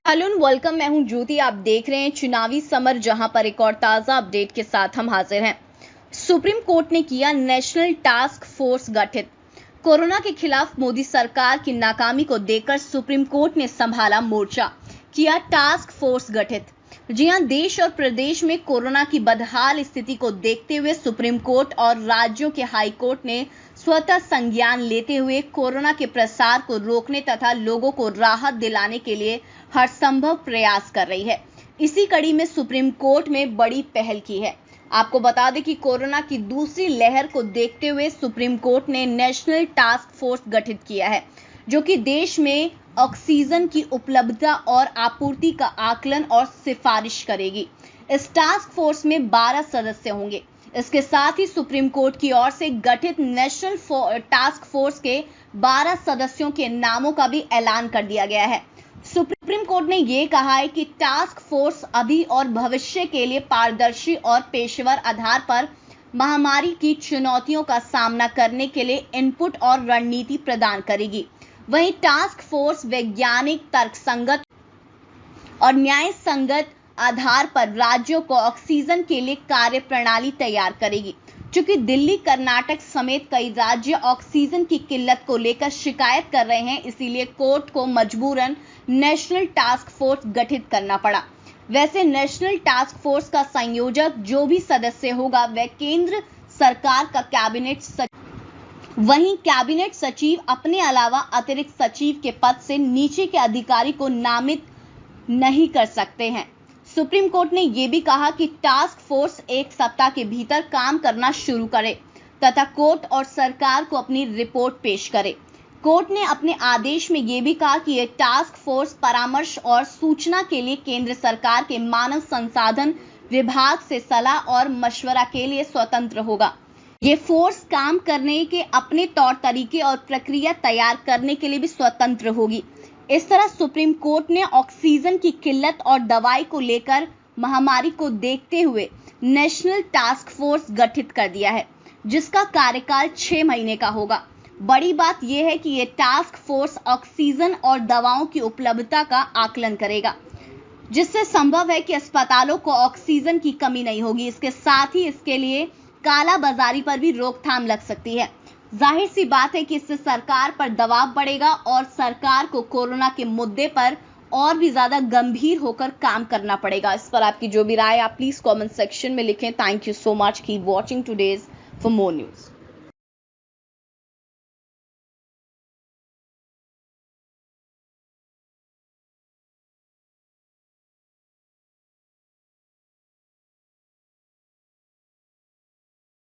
Hello welcome. मैं हूं ज्योति। आप देख रहे हैं चुनावी समर, जहां पर एक और ताजा अपडेट के साथ हम हाजिर हैं। सुप्रीम कोर्ट ने किया नेशनल टास्क फोर्स गठित। कोरोना के खिलाफ मोदी सरकार की नाकामी को देखकर सुप्रीम कोर्ट ने संभाला मोर्चा, किया टास्क फोर्स गठित। जी हां, देश और प्रदेश में कोरोना की बदहाल स्थिति को देखते हुए सुप्रीम कोर्ट और राज्यों के हाई कोर्ट ने स्वतः संज्ञान लेते हुए कोरोना के प्रसार को रोकने तथा लोगों को राहत दिलाने के लिए हर संभव प्रयास कर रही है। इसी कड़ी में सुप्रीम कोर्ट में बड़ी पहल की है। आपको बता दें कि कोरोना की दूसरी लहर को देखते हुए सुप्रीम कोर्ट ने नेशनल टास्क फोर्स गठित किया है, जो कि देश में ऑक्सीजन की उपलब्धता और आपूर्ति का आकलन और सिफारिश करेगी। इस टास्क फोर्स में 12 सदस्य होंगे। इसके साथ ही सुप्रीम कोर्ट की ओर से गठित नेशनल टास्क फोर्स के 12 सदस्यों के नामों का भी ऐलान कर दिया गया है। सुप्रीम कोर्ट ने यह कहा है कि टास्क फोर्स अभी और भविष्य के लिए पारदर्शी और पेशेवर आधार पर महामारी की चुनौतियों का सामना करने के लिए इनपुट और रणनीति प्रदान करेगी। वहीं टास्क फोर्स वैज्ञानिक, तर्कसंगत और न्याय संगत आधार पर राज्यों को ऑक्सीजन के लिए कार्य प्रणाली तैयार करेगी। चूंकि दिल्ली, कर्नाटक समेत कई राज्य ऑक्सीजन की किल्लत को लेकर शिकायत कर रहे हैं, इसीलिए कोर्ट को मजबूरन नेशनल टास्क फोर्स गठित करना पड़ा। वैसे नेशनल टास्क फोर्स का संयोजक जो भी सदस्य होगा वह केंद्र सरकार का कैबिनेट सचिव। वहीं कैबिनेट सचिव अपने अलावा अतिरिक्त सचिव के पद से नीचे के अधिकारी को नामित नहीं कर सकते हैं। सुप्रीम कोर्ट ने यह भी कहा कि टास्क फोर्स 1 सप्ताह के भीतर काम करना शुरू करे तथा कोर्ट और सरकार को अपनी रिपोर्ट पेश करे। कोर्ट ने अपने आदेश में यह भी कहा कि यह टास्क फोर्स परामर्श और सूचना के लिए केंद्र सरकार के मानव संसाधन विभाग से सलाह और मशवरा के लिए स्वतंत्र होगा। ये फोर्स काम करने के अपने तौर तरीके और प्रक्रिया तैयार करने के लिए भी स्वतंत्र होगी। इस तरह सुप्रीम कोर्ट ने ऑक्सीजन की किल्लत और दवाई को लेकर महामारी को देखते हुए नेशनल टास्क फोर्स गठित कर दिया है, जिसका कार्यकाल 6 महीने का होगा। बड़ी बात यह है कि यह टास्क फोर्स ऑक्सीजन और दवाओं की उपलब्धता का आकलन करेगा, जिससे संभव है कि अस्पतालों को ऑक्सीजन की कमी नहीं होगी। इसके साथ ही इसके लिए काला बाजारी पर भी रोकथाम लग सकती है। जाहिर सी बात है कि इससे सरकार पर दबाव बढ़ेगा और सरकार को कोरोना के मुद्दे पर और भी ज्यादा गंभीर होकर काम करना पड़ेगा। इस पर आपकी जो भी राय आप प्लीज कमेंट सेक्शन में लिखें। Thank you so much. Keep watching today's for more news.